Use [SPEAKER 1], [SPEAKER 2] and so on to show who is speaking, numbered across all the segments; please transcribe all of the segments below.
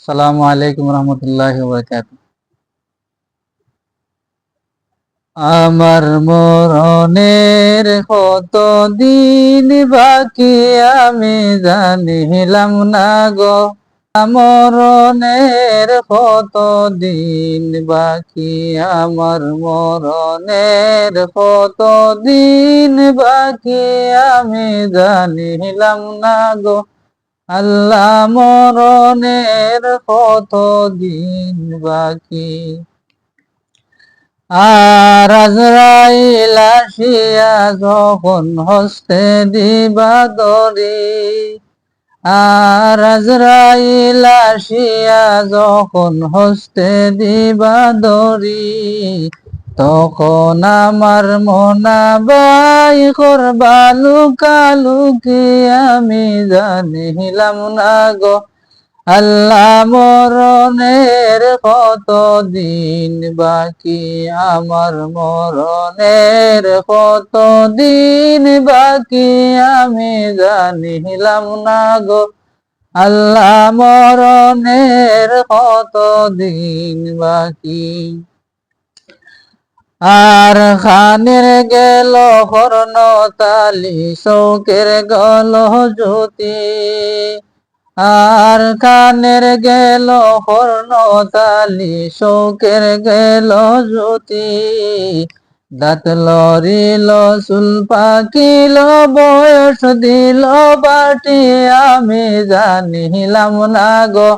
[SPEAKER 1] আসসালামু আলাইকুম রহমতুল্লাহি ওয়া বারাকাতুহু। আমার মরণের কত দিন বাকি আমি জানিলাম না গো। মরণের কত দিন বাকি, আমার মরণের কত দিন বাকি আমি জানিলাম না গো। আল্লাহ মরণের কত দিন বাকি। আর আজরাইল আসিয়া যখন হস্তে দিবা দরি, আর আজরাইল আসিয়া যখন হস্তে দিবা দরি, তখন আমার মনাবাই করবা লুকালুকি আমি জানিলাম না গো। আল্লাহ মরণের কত দিন বাকি, আমার মরণের কত দিন বাকি আমি জানিলাম না গো। আল্লাহ মরণের কত দিন বাকি। আর খানের গেল হর্ণ তালি, চৌকের গল জ্যোতি, আর কানের গেল হর্ণ তালি, শোকের গেল জ্যোতি, দাঁত লরিল চুল পাকিল বয়স দিল বাটি আমি জানিলাম না গো।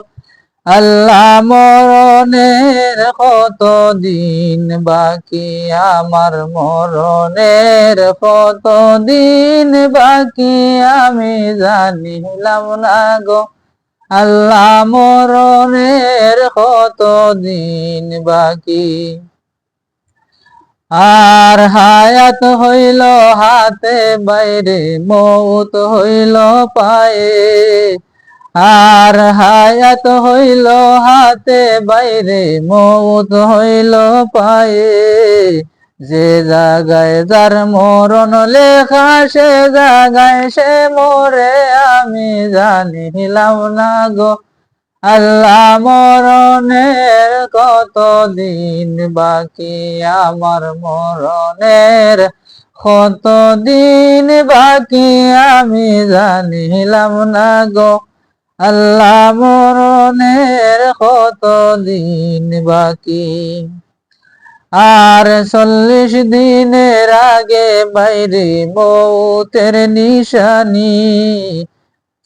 [SPEAKER 1] আল্লাহ মরণের কত দিন বাকি, আমার মরণের কত দিন বাকি আমি জানিলাম না গো। আল্লাহ মরণের কত দিন বাকি। আর হায়াত হইল হাতে বাইরে, মৌত হইল পায়ে, আর হায়াত হইল হাতে বাইরে, মৌত হইল পায়ে, যে জায়গায় যার মরণ লেখা সে জায়গায় সে মরে আমি জানিলাম না গো। আল্লাহ মরণের কত দিন বাকি, আমার মরণের কত দিন বাকি আমি জানিলাম না গো। আল্লাহ মরণের কত দিন বাকি। আর 40 দিনের আগে বাইরে মৌতের নিশানি,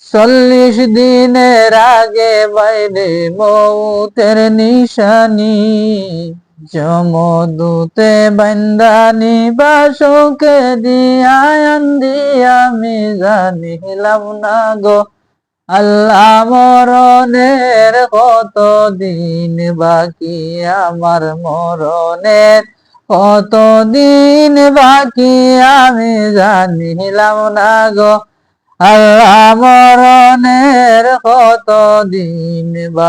[SPEAKER 1] 40 দিনের আগে বাইরে মৌতের নিশানি, যমদূতে বান্দানি বাসুকে দিয়া আন্দি আমি জানিলাম না গো। আল্লাহ মরণের কত দিন বাকি, আমার মরণের কত দিন বাকি আমি জানিলাম না গো। আল্লাহ মরণের কত দিন বাকি।